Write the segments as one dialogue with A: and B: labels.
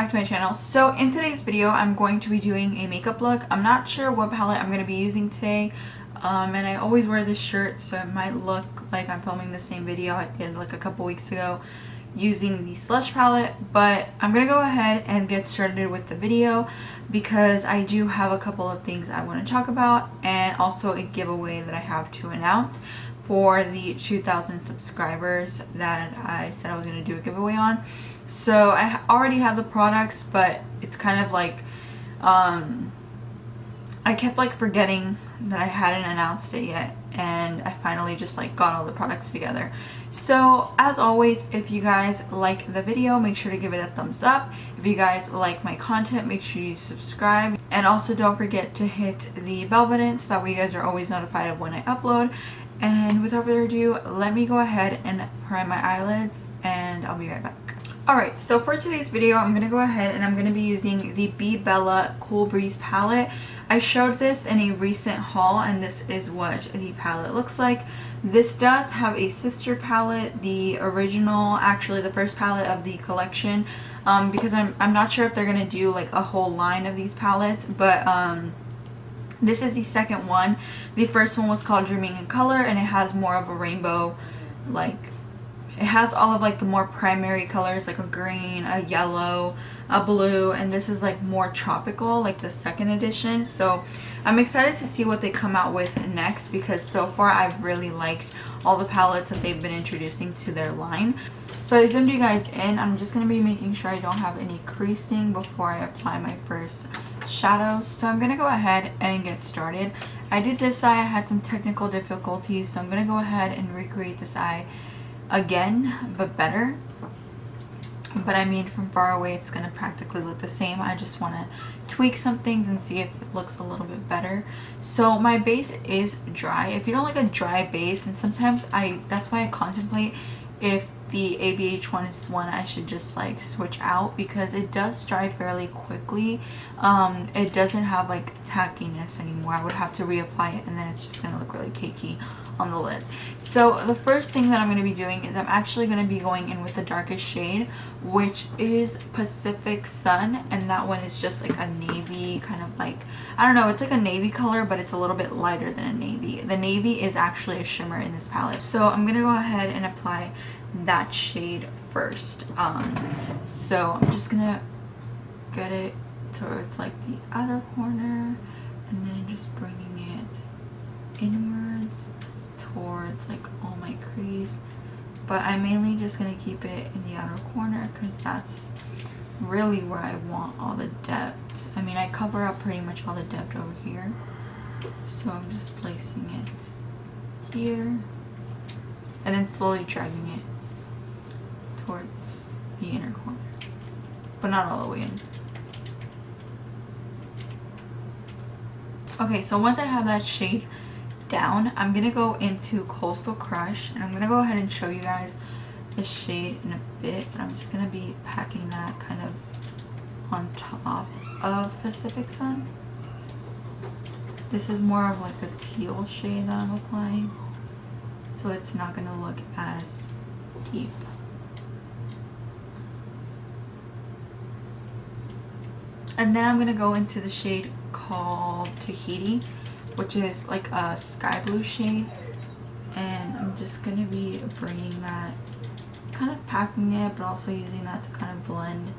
A: back to my channel. So in today's video I'm going to be doing a makeup look. I'm not sure what palette I'm going to be using today, and I always wear this shirt, so it might look like I'm filming the same video I did like a couple weeks ago using the Slush palette, but I'm going to go ahead and get started with the video because I do have a couple of things I want to talk about and also a giveaway that I have to announce for the 2,000 subscribers that I said I was going to do a giveaway on. So I already have the products, but it's kind of like I kept like forgetting that I hadn't announced it yet, and I finally just like got all the products together. So as always, if you guys like the video, make sure to give it a thumbs up. If you guys like my content, make sure you subscribe, and also don't forget to hit the bell button so that way you guys are always notified of when I upload. And without further ado, let me go ahead and prime my eyelids and I'll be right back. Alright, so for today's video, I'm going to go ahead and I'm going to be using the Bebella Cool Breeze palette. I showed this in a recent haul, and this is what the palette looks like. This does have a sister palette, the original, actually the first palette of the collection, because I'm not sure if they're going to do like a whole line of these palettes, but this is the second one. The first one was called Dreaming in Color, and it has more of a rainbow, like it has all of like the more primary colors, like a green, a yellow, a blue, and this is like more tropical, like the second edition. So I'm excited to see what they come out with next, because so far I've really liked all the palettes that they've been introducing to their line. So I zoomed you guys in. I'm just going to be making sure I don't have any creasing before I apply my first shadows. So I'm going to go ahead and get started. I did this eye, I had some technical difficulties, so I'm going to go ahead and recreate this eye again, but better. But I mean, from far away it's gonna practically look the same. I just want to tweak some things and see if it looks a little bit better. So my base is dry. If you don't like a dry base, and sometimes that's why I contemplate if the ABH one is one I should just like switch out, because it does dry fairly quickly. It doesn't have like tackiness anymore. I would have to reapply it and then it's just gonna look really cakey on the lids. So the first thing that I'm going to be doing is I'm actually going to be going in with the darkest shade, which is Pacific Sun, and that one is just like a navy, kind of like, I don't know, it's like a navy color, but it's a little bit lighter than a navy. The navy is actually a shimmer in this palette. So I'm going to go ahead and apply that shade first. So I'm just going to get it towards like the outer corner and then just bringing it inwards towards like all my crease, but I'm mainly just going to keep it in the outer corner because that's really where I want all the depth. I mean, I cover up pretty much all the depth over here, so I'm just placing it here and then slowly dragging it towards the inner corner, but not all the way in. Okay, so once I have that shade down, I'm gonna go into Coastal Crush, and I'm gonna go ahead and show you guys the shade in a bit, but I'm just gonna be packing that kind of on top of Pacific Sun. This is more of like a teal shade that I'm applying, so it's not gonna look as deep. And then I'm gonna go into the shade called Tahiti, which is like a sky blue shade, and I'm just going to be bringing that, kind of packing it, but also using that to kind of blend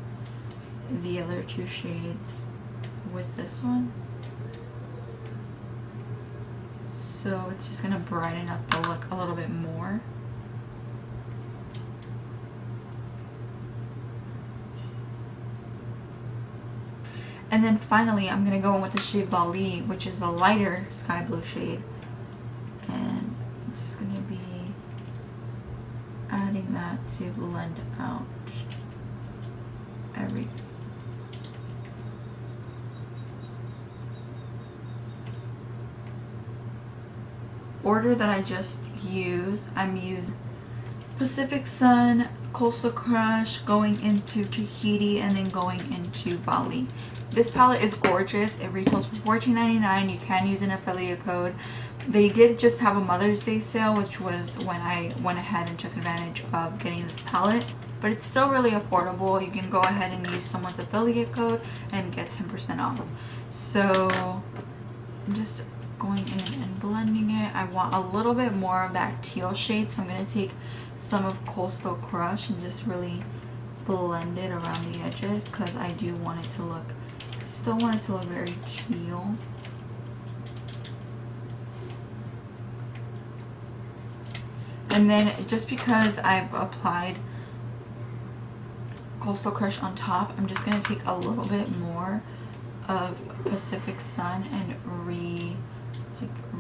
A: the other two shades with this one. So it's just going to brighten up the look a little bit more. And then finally, I'm going to go in with the shade Bali, which is a lighter sky blue shade. And I'm just going to be adding that to blend out everything. Order that I just used, I'm using Pacific Sun, Coastal Crush, going into Tahiti, and then going into Bali. This palette is gorgeous. It retails for $14.99. You can use an affiliate code. They did just have a Mother's Day sale, which was when I went ahead and took advantage of getting this palette. but it's still really affordable. You can go ahead and use someone's affiliate code and get 10% off. So I'm just going in and blending it. I want a little bit more of that teal shade, so I'm going to take some of Coastal Crush and just really blend it around the edges, because I do want it to look, still want it to look very teal. And then just because I've applied Coastal Crush on top, I'm just going to take a little bit more of Pacific Sun and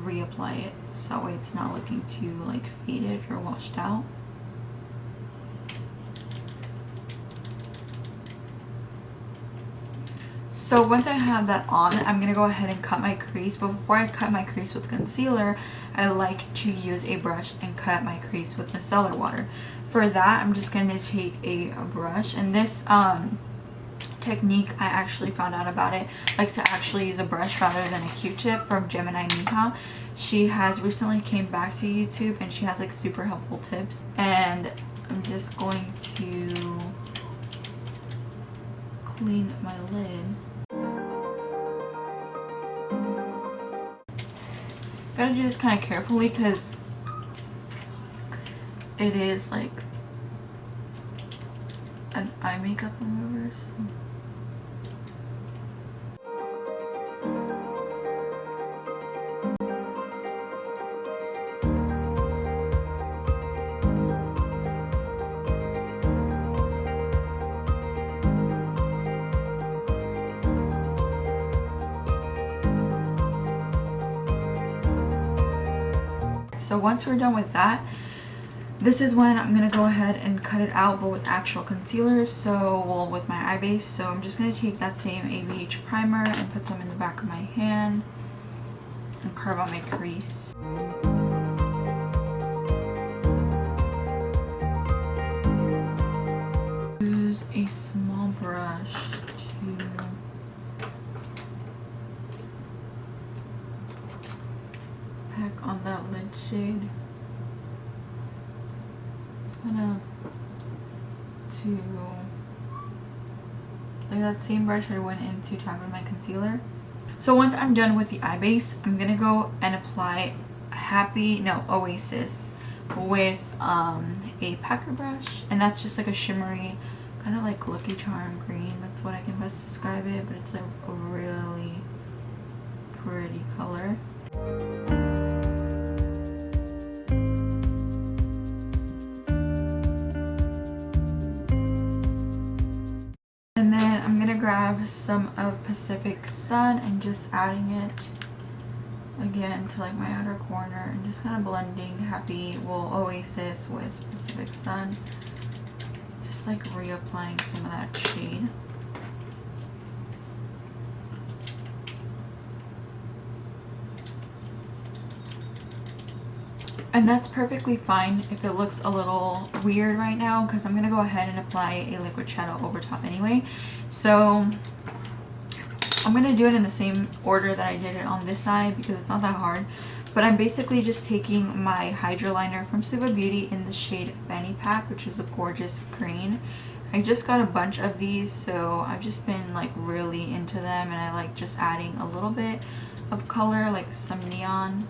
A: reapply it, so that way it's not looking too like faded or washed out. So once I have that on, I'm going to go ahead and cut my crease. But before I cut my crease with concealer, I like to use a brush and cut my crease with micellar water. For that, I'm just going to take a brush, and this technique, I actually found out about it. I like to actually use a brush rather than a Q-tip from Gemini Miha. She has recently came back to YouTube and she has like super helpful tips. And I'm just going to clean my lid. Gotta do this kind of carefully because it is like an eye makeup remover. So once we're done with that, this is when I'm going to go ahead and cut it out, but with actual concealer, so well, with my eye base. So I'm just going to take that same ABH primer and put some in the back of my hand and carve out my crease. Use a small brush to pack on that lid shade. Like that same brush I went in to tap in my concealer. So once I'm done with the eye base, I'm gonna go and apply Oasis with a packer brush, and that's just like a shimmery kind of like Lucky Charm green. That's what I can best describe it, but it's like a really pretty color. And then I'm gonna grab some of Pacific Sun and just adding it again to like my outer corner and just kind of blending Oasis with Pacific Sun, just like reapplying some of that shade. And that's perfectly fine if it looks a little weird right now, because I'm going to go ahead and apply a liquid shadow over top anyway. So I'm going to do it in the same order that I did it on this side because it's not that hard. But I'm basically just taking my Hydro Liner from Suva Beauty in the shade Fanny Pack, which is a gorgeous green. I just got a bunch of these, so I've just been like really into them, and I like just adding a little bit of color, like some neon,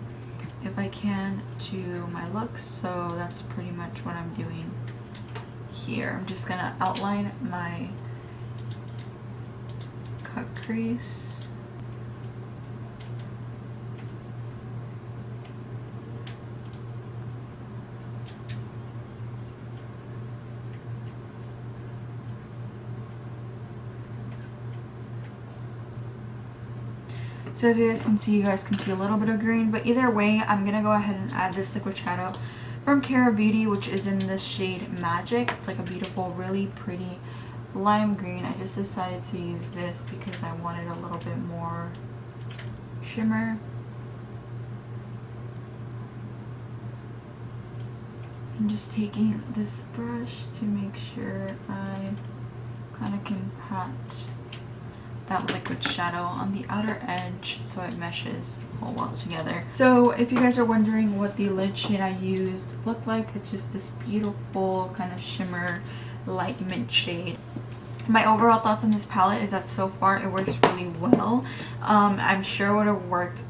A: if I can, to my looks. So that's pretty much what I'm doing here. I'm just gonna outline my cut crease. So as you guys can see a little bit of green, but either way, I'm going to go ahead and add this liquid shadow from Cara Beauty, which is in this shade Magic. It's like a beautiful, really pretty lime green. I just decided to use this because I wanted a little bit more shimmer. I'm just taking this brush to make sure I kind of can pat that liquid shadow on the outer edge so it meshes all well together. So if you guys are wondering what the lid shade I used looked like, it's just this beautiful kind of shimmer light mint shade. My overall thoughts on this palette is that so far it works really well. I'm sure it would have worked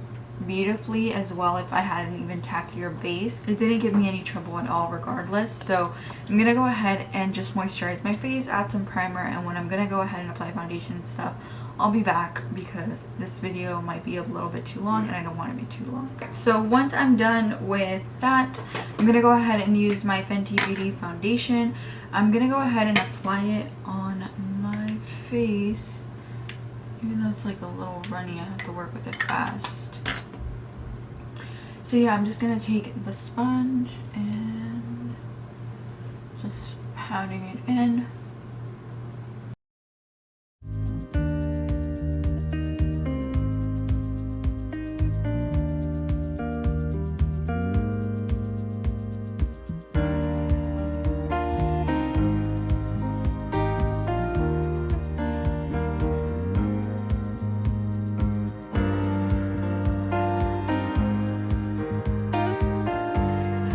A: beautifully as well if I had an even tackier base. It didn't give me any trouble at all regardless. So I'm gonna go ahead and just moisturize my face, add some primer, and when I'm gonna go ahead and apply foundation and stuff, I'll be back because this video might be a little bit too long and I don't want it to be too long. So once I'm done with that, I'm gonna go ahead and use my Fenty Beauty foundation. I'm gonna go ahead and apply it on my face. Even though it's like a little runny, I have to work with it fast. So yeah, I'm just gonna take the sponge and just pounding it in.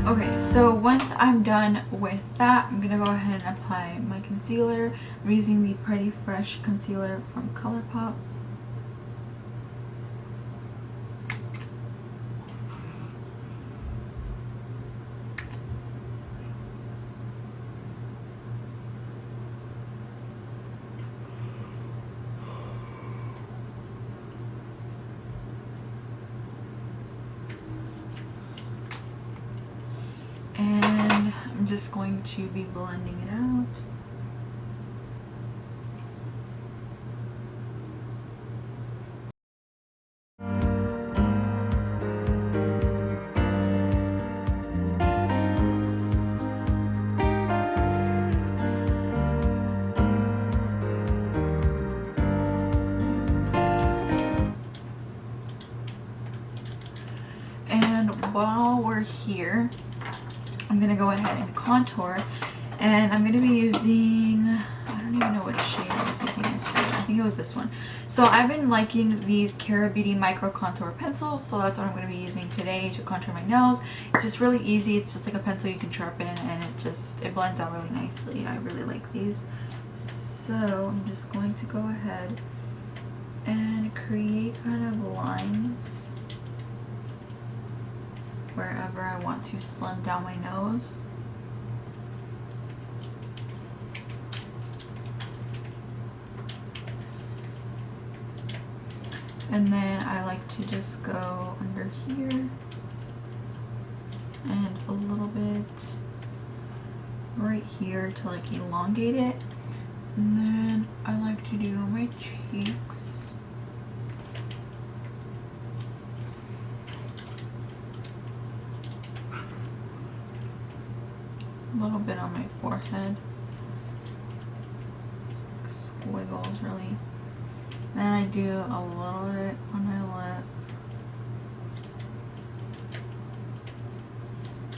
A: Okay, so once I'm done with that, I'm gonna go ahead and apply my concealer. I'm using the Pretty Fresh concealer from ColourPop. And I'm just going to be blending it out. And while we're here, I'm gonna go ahead and contour, and I'm gonna be using, I don't even know what shade I was using yesterday. I think it was this one. So I've been liking these Cara Beauty micro contour pencils, so that's what I'm gonna be using today to contour my nose. It's just really easy. It's just like a pencil you can sharpen, and it blends out really nicely. I really like these. So I'm just going to go ahead and create kind of lines wherever I want to slim down my nose. And then I like to just go under here and a little bit right here to like elongate it. And then I like to do my cheeks. A little bit on my forehead, squiggles really. Then I do a little bit on my lip,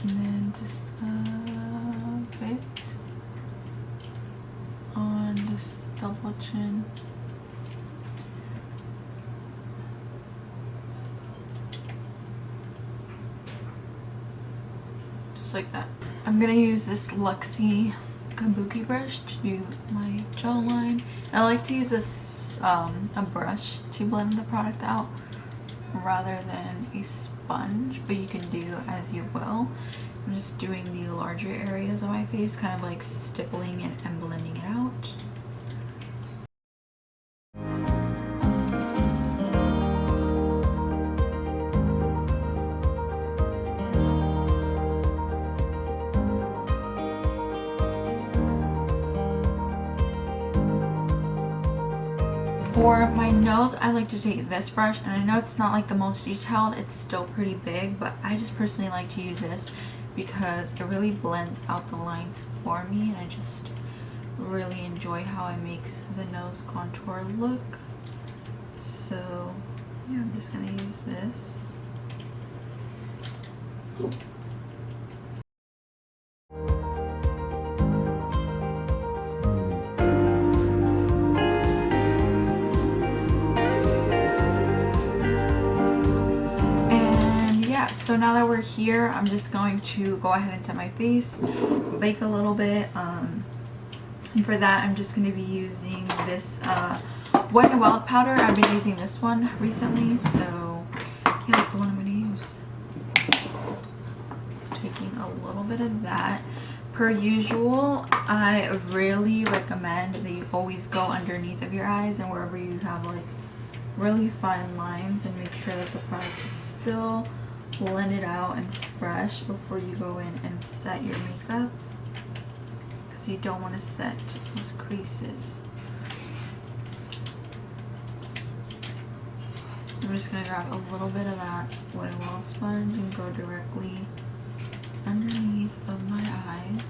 A: and then just a bit on this double chin. Just like that. I'm gonna use this Luxie kabuki brush to do my jawline. I like to use this a brush to blend the product out rather than a sponge, but you can do as you will. I'm just doing the larger areas of my face, kind of like stippling it and blending it out. For my nose, I like to take this brush, and I know it's not like the most detailed, it's still pretty big, but I just personally like to use this because it really blends out the lines for me, and I just really enjoy how it makes the nose contour look. So yeah, I'm just gonna use this. So now that we're here, I'm just going to go ahead and set my face, bake a little bit, And for that, I'm just going to be using this Wet n Wild powder. I've been using this one recently, so yeah, that's the one I'm going to use. Just taking a little bit of that. Per usual, I really recommend that you always go underneath of your eyes and wherever you have like really fine lines, and make sure that the product is still blended out and fresh before you go in and set your makeup, because you don't want to set those creases. I'm just going to grab a little bit of that Wet n Wild sponge and go directly underneath of my eyes.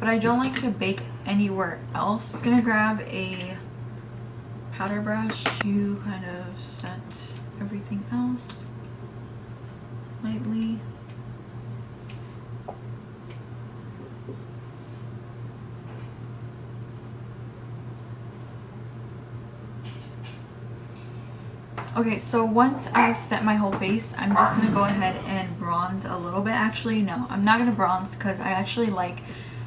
A: But I don't like to bake anywhere else. Just gonna grab a powder brush to kind of set everything else lightly. Okay, so once I've set my whole face, I'm just going to go ahead and bronze a little bit. Actually, no, I'm not going to bronze because I actually like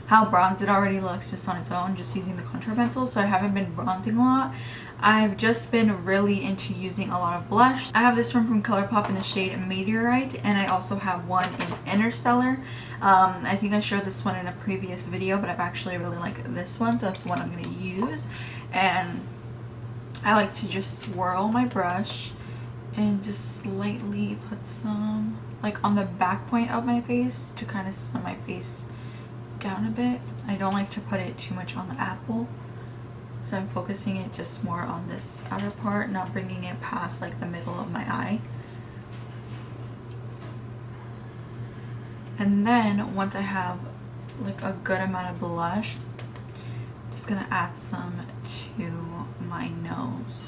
A: how bronzed it already looks just on its own, just using the contour pencil, so I haven't been bronzing a lot. I've just been really into using a lot of blush. I have this one from ColourPop in the shade Meteorite, and I also have one in Interstellar. I think I showed this one in a previous video, but I've actually really liked this one, so that's the one I'm going to use. And I like to just swirl my brush and just slightly put some like on the back point of my face to kind of slim my face down a bit. I don't like to put it too much on the apple, so I'm focusing it just more on this outer part, not bringing it past like the middle of my eye. And then once I have like a good amount of blush, I'm just gonna add some to my nose.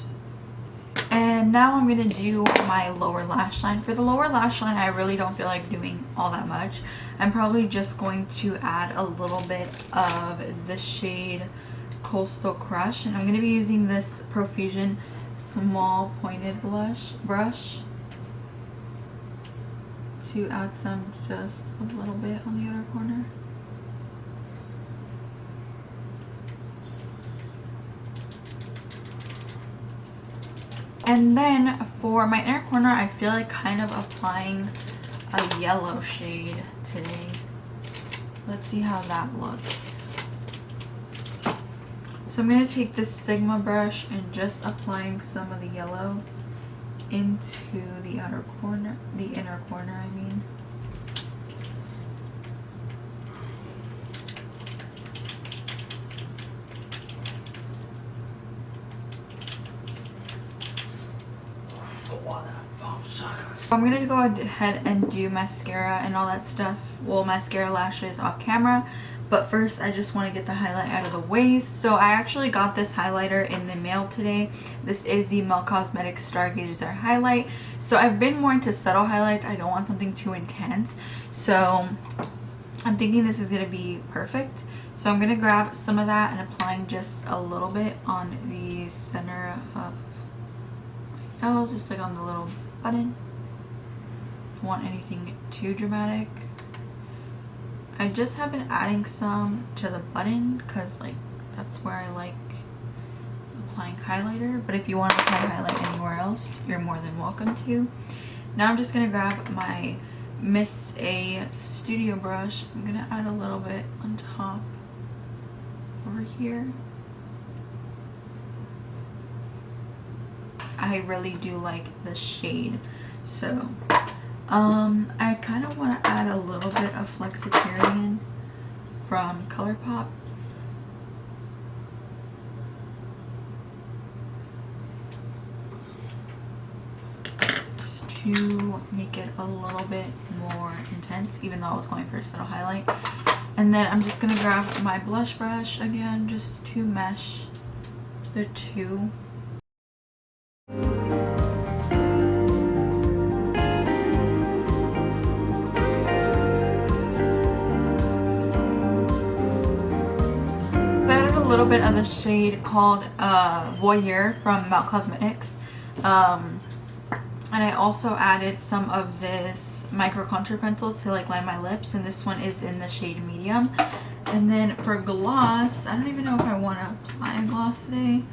A: And now I'm gonna do my lower lash line. For the lower lash line, I really don't feel like doing all that much. I'm probably just going to add a little bit of the shade Coastal Crush, and I'm gonna be using this Profusion small pointed brush to add some just a little bit on the outer corner. And then for my inner corner, I feel like kind of applying a yellow shade today. Let's see how that looks. So I'm going to take this Sigma brush and just applying some of the yellow into the outer corner, the inner corner, I mean. So I'm going to go ahead and do mascara and all that stuff. Well, mascara, lashes off camera. But first, I just want to get the highlight out of the way. So I actually got this highlighter in the mail today. This is the Mel Cosmetics Stargazer highlight. So I've been more into subtle highlights. I don't want something too intense. So I'm thinking this is going to be perfect. So I'm going to grab some of that and applying just a little bit on the center of my nose, just like on the little button. Don't want anything too dramatic. I just have been adding some to the button because like that's where I like applying highlighter, but if you want to apply highlight anywhere else, you're more than welcome to. Now I'm just going to grab my Miss A Studio brush. I'm going to add a little bit on top over here. I really do like the shade, so I kind of want to add a little bit of Flexitarian from ColourPop. Just to make it a little bit more intense, even though I was going for a subtle highlight. And then I'm just going to grab my blush brush again, just to mesh the two. A little bit of the shade called Voyeur from Mel Cosmetics. I And I also added some of this micro contour pencil to like line my lips, and this one is in the shade medium. And then for gloss, I don't even know if I want to apply a gloss today.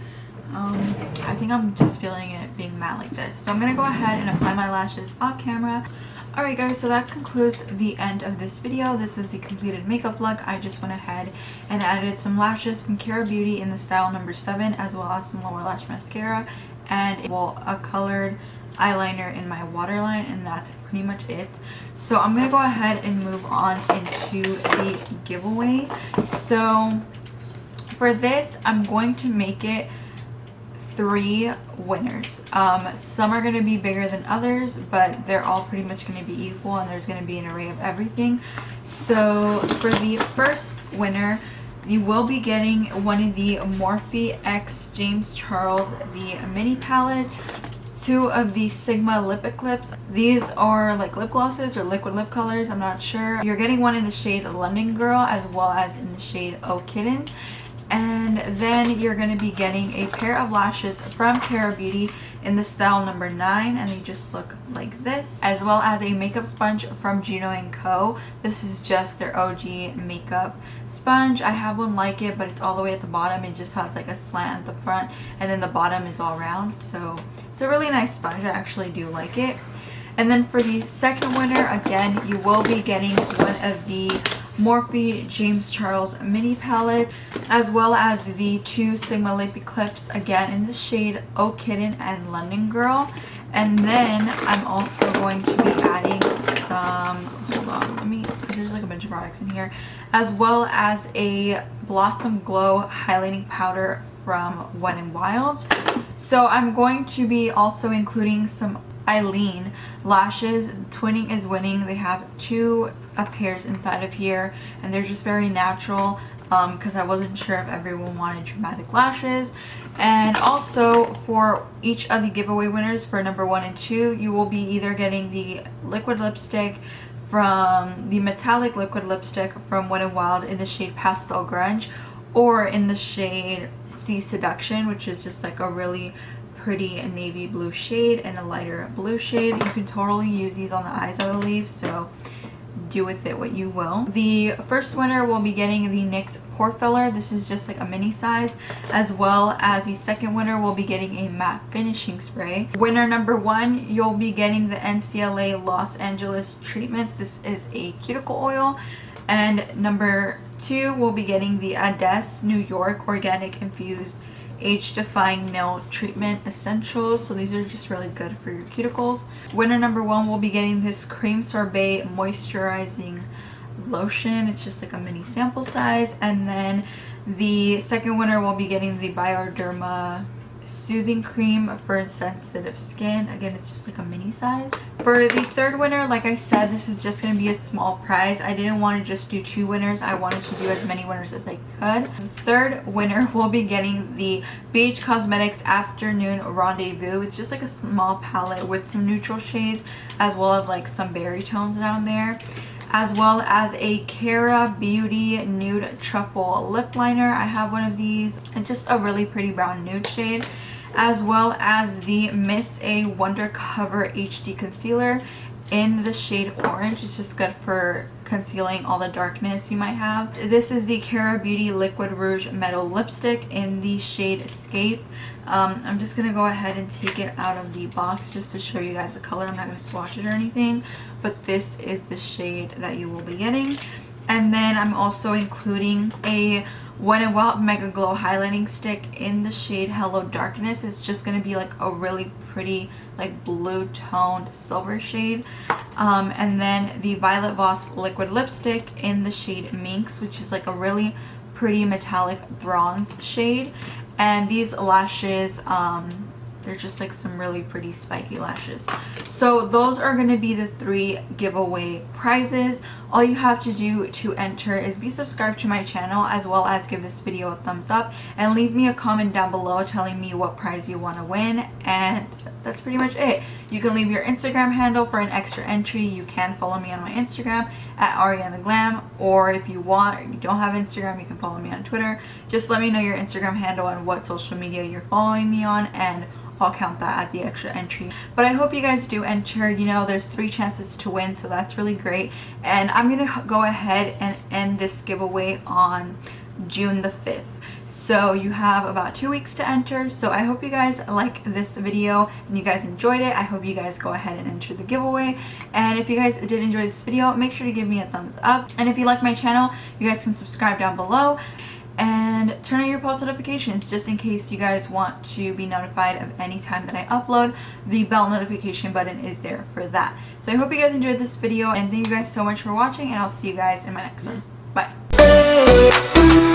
A: I think I'm just feeling it being matte like this. So I'm going to go ahead and apply my lashes off camera. Alright guys, so that concludes the end of this video. This is the completed makeup look. I just went ahead and added some lashes from Kara Beauty in the style number 7, as well as some lower lash mascara and a colored eyeliner in my waterline, and that's pretty much it. So I'm going to go ahead and move on into the giveaway. So for this, I'm going to make it 3 winners. Some are going to be bigger than others, but they're all pretty much going to be equal, and there's going to be an array of everything. So for the first winner, you will be getting one of the Morphe X James Charles, the mini palette, 2 of the Sigma lip eclipse. These are like lip glosses or liquid lip colors, I'm not sure. You're getting one in the shade London Girl, as well as in the shade Oh Kitten. And then you're going to be getting a pair of lashes from Kara Beauty in the style number 9, and they just look like this, as well as a makeup sponge from Juno & Co. This is just their OG makeup sponge. I have one like it, but it's all the way at the bottom. It just has like a slant at the front, and then the bottom is all round. So it's a really nice sponge. I actually do like it. And then for the second winner, again, you will be getting one of the Morphe James Charles mini palette, as well as the 2 Sigma lip eclipse, again in the shade Oh Kitten and London Girl. And then I'm also going to be adding some, hold on, let me, because there's like a bunch of products in here, as well as a Blossom Glow highlighting powder from Wet n Wild. So I'm going to be also including some Eileen lashes. Twinning is winning. They have 2 pairs inside of here, and they're just very natural, because I wasn't sure if everyone wanted dramatic lashes. And also for each of the giveaway winners for number 1 and 2, you will be either getting the liquid lipstick from the metallic liquid lipstick from Wet n Wild in the shade Pastel Grunge, or in the shade Sea Seduction, which is just like a really pretty navy blue shade and a lighter blue shade. You can totally use these on the eyes, I believe, so do with it what you will. The first winner will be getting the NYX Pore Filler. This is just like a mini size, as well as the second winner will be getting a matte finishing spray. Winner number 1, you'll be getting the NCLA Los Angeles Treatments. This is a cuticle oil. And number 2 will be getting the Ades New York Organic Infused Age-Defying Nail Treatment Essentials. So these are just really good for your cuticles. Winner number 1 will be getting this Cream Sorbet Moisturizing Lotion. It's just like a mini sample size. And then the second winner will be getting the Bioderma Soothing Cream for sensitive skin. Again, it's just like a mini size. For the third winner, like I said, this is just going to be a small prize. I didn't want to just do 2 winners. I wanted to do as many winners as I could. The third winner will be getting the BH Cosmetics Afternoon Rendezvous. It's just like a small palette with some neutral shades, as well as like some berry tones down there, as well as a Kara Beauty Nude Truffle Lip Liner. I have one of these. It's just a really pretty brown nude shade, as well as the Miss A Wonder Cover HD Concealer in the shade Orange. It's just good for concealing all the darkness you might have. This is the Kara Beauty Liquid Rouge Metal Lipstick in the shade Escape. I'm just going to go ahead and take it out of the box just to show you guys the color. I'm not going to swatch it or anything, but this is the shade that you will be getting. And then I'm also including a Wet n Wild Mega Glow highlighting stick in the shade Hello Darkness. It's just going to be like a really pretty like blue toned silver shade. And then the Violet Voss liquid lipstick in the shade Minx, which is like a really pretty metallic bronze shade. And these lashes, they're just like some really pretty spiky lashes. So those are going to be the 3 giveaway prizes. All you have to do to enter is be subscribed to my channel, as well as give this video a thumbs up, and leave me a comment down below telling me what prize you want to win. And that's pretty much it. You can leave your Instagram handle for an extra entry. You can follow me on my Instagram at ArianaGlam, or if you want, or you don't have Instagram, you can follow me on Twitter. Just let me know your Instagram handle and what social media you're following me on, and I'll count that as the extra entry. But I hope you guys do enter. You know, there's 3 chances to win, so that's really great. And I'm gonna go ahead and end this giveaway on June the 5th. So you have about 2 weeks to enter. So I hope you guys like this video and you guys enjoyed it. I hope you guys go ahead and enter the giveaway. And if you guys did enjoy this video, make sure to give me a thumbs up. And if you like my channel, you guys can subscribe down below and turn on your post notifications just in case you guys want to be notified of any time that I upload. The bell notification button is there for that. So I hope you guys enjoyed this video, and thank you guys so much for watching, and I'll see you guys in my next one. Bye.